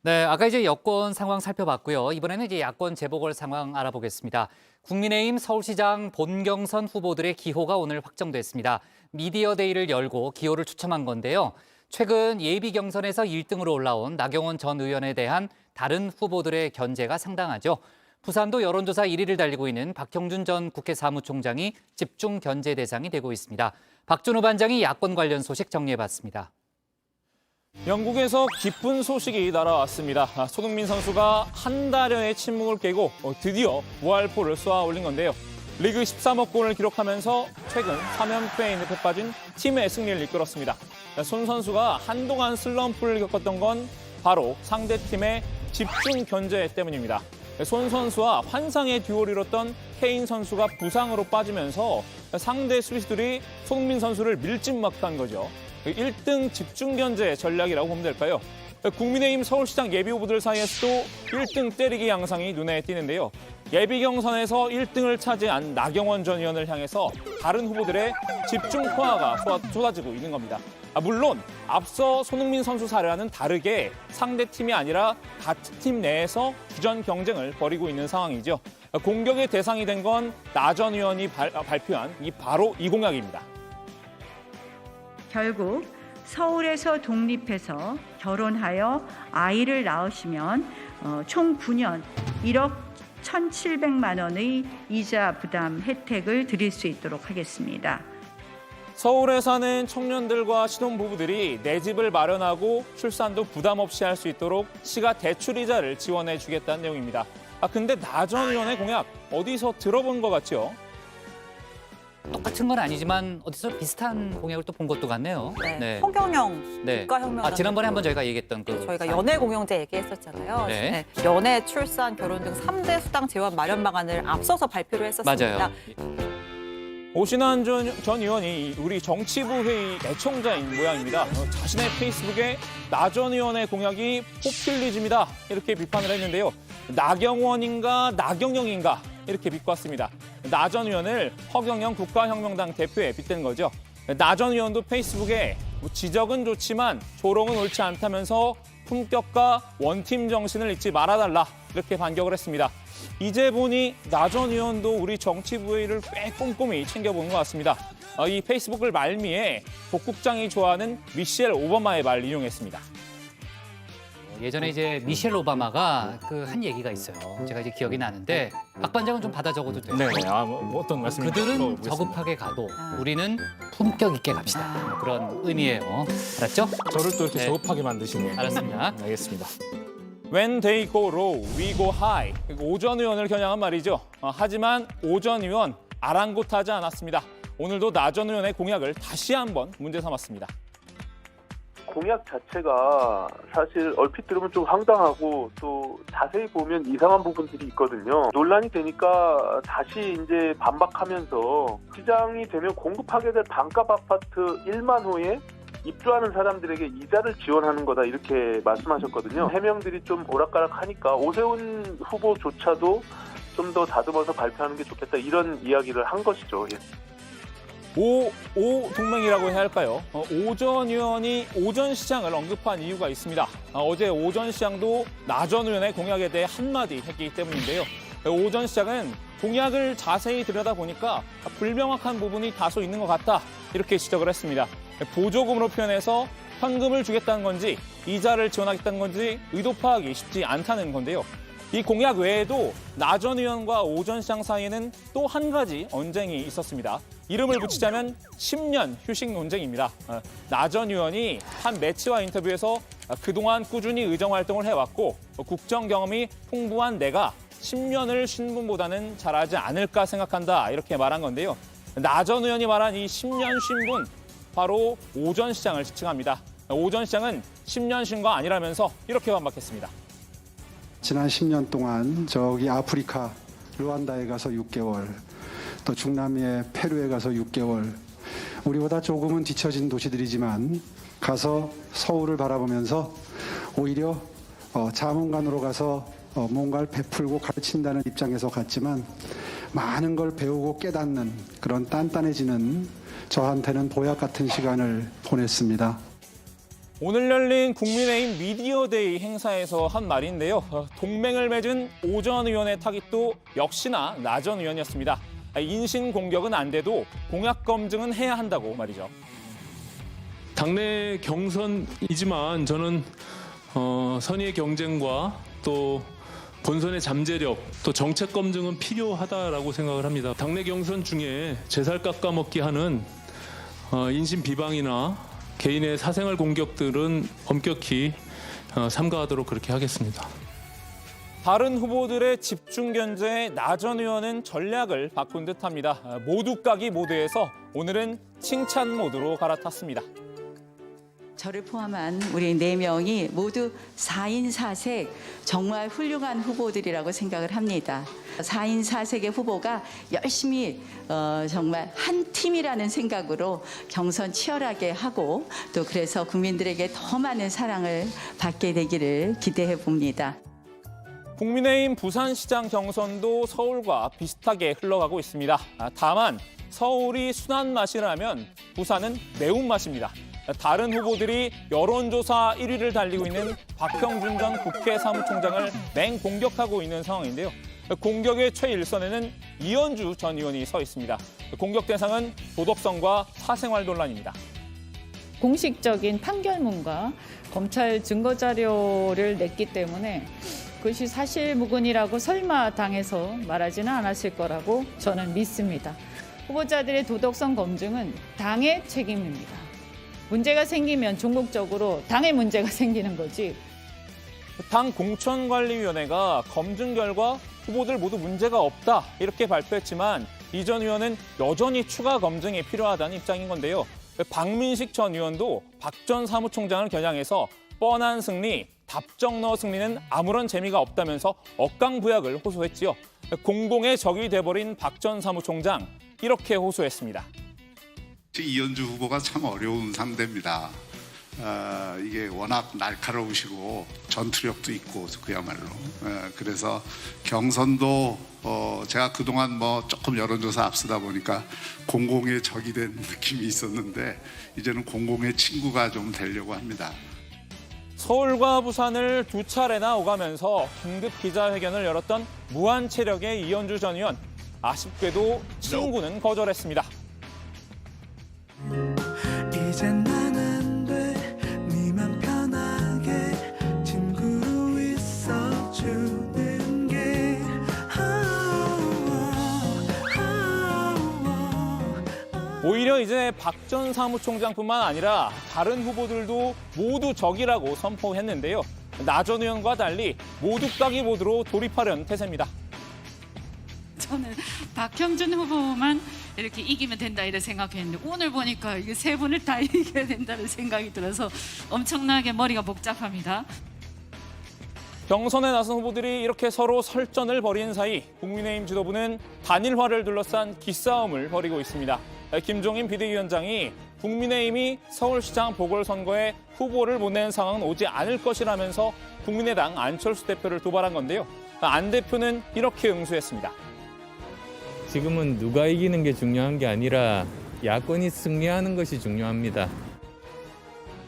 네, 아까 이제 여권 상황 살펴봤고요. 이번에는 이제 야권 재보궐 상황 알아보겠습니다. 국민의힘 서울시장 본경선 후보들의 기호가 오늘 확정됐습니다. 미디어데이를 열고 기호를 추첨한 건데요. 최근 예비 경선에서 1등으로 올라온 나경원 전 의원에 대한 다른 후보들의 견제가 상당하죠. 부산도 여론조사 1위를 달리고 있는 박형준 전 국회 사무총장이 집중 견제 대상이 되고 있습니다. 박준호 반장이 야권 관련 소식 정리해봤습니다. 영국에서 기쁜 소식이 날아왔습니다. 손흥민 선수가 한 달여의 침묵을 깨고 드디어 무할포를 쏘아 올린 건데요. 리그 13억 골을 기록하면서 최근 3연패에 늪에 빠진 팀의 승리를 이끌었습니다. 손 선수가 한동안 슬럼프를 겪었던 건 바로 상대팀의 집중 견제 때문입니다. 손 선수와 환상의 듀오를 이뤘던 케인 선수가 부상으로 빠지면서 상대 수비수들이 손흥민 선수를 밀집막한 거죠. 1등 집중 견제 전략이라고 보면 될까요? 국민의힘 서울시장 예비 후보들 사이에서도 1등 때리기 양상이 눈에 띄는데요. 예비 경선에서 1등을 차지한 나경원 전 의원을 향해서 다른 후보들의 집중 포화가 쏟아지고 있는 겁니다. 물론 앞서 손흥민 선수 사례와는 다르게 상대팀이 아니라 같은 팀 내에서 주전 경쟁을 벌이고 있는 상황이죠. 공격의 대상이 된 건 나 전 의원이 발표한 바로 이 공약입니다. 결국 서울에서 독립해서 결혼하여 아이를 낳으시면 총 9년 1억 1,700만 원의 이자 부담 혜택을 드릴 수 있도록 하겠습니다. 서울에 사는 청년들과 신혼부부들이 내 집을 마련하고 출산도 부담 없이 할 수 있도록 시가 대출이자를 지원해 주겠다는 내용입니다. 근데 나 전 의원의 공약 어디서 들어본 것 같죠? 똑같은 건 아니지만 어디서 비슷한 공약을 또 본 것도 같네요. 네. 홍경영 네. 국가혁명당. 지난번에 한번 저희가 얘기했던 저희가 사안. 연애 공영제 얘기했었잖아요. 네. 연애, 출산, 결혼 등 3대 수당 지원 마련 방안을 앞서서 발표를 했었습니다. 맞아요. 오신환 전 의원이 우리 정치부 회의 애청자인 모양입니다. 자신의 페이스북에 나 전 의원의 공약이 포퓰리즘이다 이렇게 비판을 했는데요. 나경원인가 나경영인가 이렇게 비꼬았습니다. 나 전 의원을 허경영 국가혁명당 대표에 빗댄 거죠. 나 전 의원도 페이스북에 지적은 좋지만 조롱은 옳지 않다면서 품격과 원팀 정신을 잊지 말아달라 이렇게 반격을 했습니다. 이제 보니 나 전 의원도 우리 정치부 회의를 꽤 꼼꼼히 챙겨보는 것 같습니다. 이 페이스북을 말미에 복국장이 좋아하는 미셸 오바마의 말을 인용했습니다. 예전에 이제 미셸 오바마가 한 얘기가 있어요. 제가 이제 기억이 나는데 박 반장은 좀 받아 적어도 돼요. 네, 어떤 말씀인지 그들은 들어보겠습니다. 저급하게 가도 우리는 품격 있게 갑시다. 그런 의미예요. 알았죠? 저를 또 이렇게 네. 저급하게 만드시네요. 알았습니다. 알겠습니다. When they go low, we go high. 오 전 의원을 겨냥한 말이죠. 하지만 오 전 의원 아랑곳하지 않았습니다. 오늘도 나 전 의원의 공약을 다시 한번 문제 삼았습니다. 공약 자체가 사실 얼핏 들으면 좀 황당하고 또 자세히 보면 이상한 부분들이 있거든요. 논란이 되니까 다시 이제 반박하면서 시장이 되면 공급하게 될 반값 아파트 1만 호에 입주하는 사람들에게 이자를 지원하는 거다 이렇게 말씀하셨거든요. 해명들이 좀 오락가락하니까 오세훈 후보조차도 좀 더 다듬어서 발표하는 게 좋겠다 이런 이야기를 한 것이죠. 예. 오 동맹이라고 해야 할까요? 오 전 의원이 오전 시장을 언급한 이유가 있습니다. 어제 오전 시장도 나 전 의원의 공약에 대해 한마디 했기 때문인데요. 오전 시장은 공약을 자세히 들여다보니까 불명확한 부분이 다소 있는 것 같다 이렇게 지적을 했습니다. 보조금으로 표현해서 현금을 주겠다는 건지 이자를 지원하겠다는 건지 의도 파악이 쉽지 않다는 건데요. 이 공약 외에도 나 전 의원과 오 전 시장 사이에는 또 한 가지 언쟁이 있었습니다. 이름을 붙이자면 10년 휴식 논쟁입니다. 나 전 의원이 한 매체와 인터뷰에서 그동안 꾸준히 의정 활동을 해왔고 국정 경험이 풍부한 내가 10년을 쉰 분보다는 잘하지 않을까 생각한다 이렇게 말한 건데요. 나 전 의원이 말한 이 10년 쉰 분 바로 오 전 시장을 지칭합니다. 오 전 시장은 10년 쉰 거 아니라면서 이렇게 반박했습니다. 지난 10년 동안 저기 아프리카 루안다에 가서 6개월, 또 중남미의 페루에 가서 6개월, 우리보다 조금은 뒤처진 도시들이지만 가서 서울을 바라보면서 오히려 자문관으로 가서 뭔가를 베풀고 가르친다는 입장에서 갔지만 많은 걸 배우고 깨닫는 그런 단단해지는 저한테는 보약 같은 시간을 보냈습니다. 오늘 열린 국민의힘 미디어데이 행사에서 한 말인데요. 동맹을 맺은 오 전 의원의 타깃도 역시나 나 전 의원이었습니다. 인신 공격은 안 돼도 공약 검증은 해야 한다고 말이죠. 당내 경선이지만 저는 선의의 경쟁과 또 본선의 잠재력, 또 정책 검증은 필요하다라고 생각을 합니다. 당내 경선 중에 제살 깎아먹기 하는 인신 비방이나 개인의 사생활 공격들은 엄격히 삼가하도록 그렇게 하겠습니다. 다른 후보들의 집중 견제에 나 전 의원은 전략을 바꾼 듯합니다. 모두 까기 모드에서 오늘은 칭찬 모드로 갈아탔습니다. 저를 포함한 우리 4명이 모두 4인 4색 정말 훌륭한 후보들이라고 생각을 합니다. 4인 4색의 후보가 열심히 정말 한 팀이라는 생각으로 경선 치열하게 하고 또 그래서 국민들에게 더 많은 사랑을 받게 되기를 기대해 봅니다. 국민의힘 부산시장 경선도 서울과 비슷하게 흘러가고 있습니다. 다만 서울이 순한 맛이라면 부산은 매운맛입니다. 다른 후보들이 여론조사 1위를 달리고 있는 박형준 전 국회 사무총장을 맹공격하고 있는 상황인데요. 공격의 최일선에는 이현주 전 의원이 서 있습니다. 공격 대상은 도덕성과 사생활 논란입니다. 공식적인 판결문과 검찰 증거자료를 냈기 때문에 그것이 사실무근이라고 설마 당에서 말하지는 않았을 거라고 저는 믿습니다. 후보자들의 도덕성 검증은 당의 책임입니다. 문제가 생기면 종국적으로 당의 문제가 생기는 거지. 당 공천관리위원회가 검증 결과 후보들 모두 문제가 없다 이렇게 발표했지만 이 전 의원은 여전히 추가 검증이 필요하다는 입장인 건데요. 박민식 전 의원도 박 전 사무총장을 겨냥해서 뻔한 승리, 답정너 승리는 아무런 재미가 없다면서 억강부약을 호소했지요. 공공의 적이 돼버린 박 전 사무총장 이렇게 호소했습니다. 이현주 후보가 참 어려운 상대입니다. 이게 워낙 날카로우시고 전투력도 있고 그야말로 그래서 경선도 제가 그동안 뭐 조금 여론조사 앞서다 보니까 공공의 적이 된 느낌이 있었는데 이제는 공공의 친구가 좀 되려고 합니다. 서울과 부산을 두 차례나 오가면서 긴급 기자회견을 열었던 무한체력의 이현주 전 의원. 아쉽게도 친구는 거절했습니다. 이젠 난 안 돼, 네만 편하게 친구로 있어주는 게 오히려 이제 박 전 사무총장뿐만 아니라 다른 후보들도 모두 적이라고 선포했는데요. 나 전 의원과 달리 모두 까기 모드로 돌입하려는 태세입니다. 저는 박형준 후보만 이렇게 이기면 된다 이렇게 생각했는데 오늘 보니까 이게 세 분을 다 이겨야 된다는 생각이 들어서 엄청나게 머리가 복잡합니다. 경선에 나선 후보들이 이렇게 서로 설전을 벌이는 사이 국민의힘 지도부는 단일화를 둘러싼 기싸움을 벌이고 있습니다. 김종인 비대위원장이 국민의힘이 서울시장 보궐선거에 후보를 못 내는 상황은 오지 않을 것이라면서 국민의당 안철수 대표를 도발한 건데요. 안 대표는 이렇게 응수했습니다. 지금은 누가 이기는 게 중요한 게 아니라 야권이 승리하는 것이 중요합니다.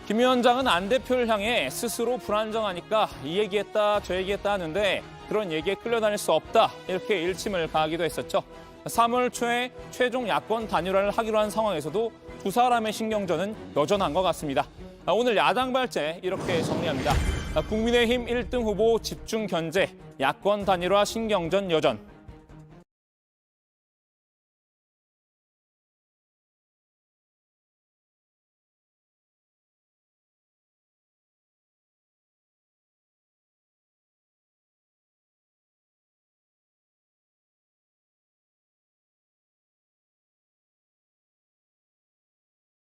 김 위원장은 안 대표를 향해 스스로 불안정하니까 이 얘기했다 저 얘기했다 하는데 그런 얘기에 끌려다닐 수 없다 이렇게 일침을 가하기도 했었죠. 3월 초에 최종 야권 단일화를 하기로 한 상황에서도 두 사람의 신경전은 여전한 것 같습니다. 오늘 야당 발제 이렇게 정리합니다. 국민의힘 1등 후보 집중 견제, 야권 단일화 신경전 여전.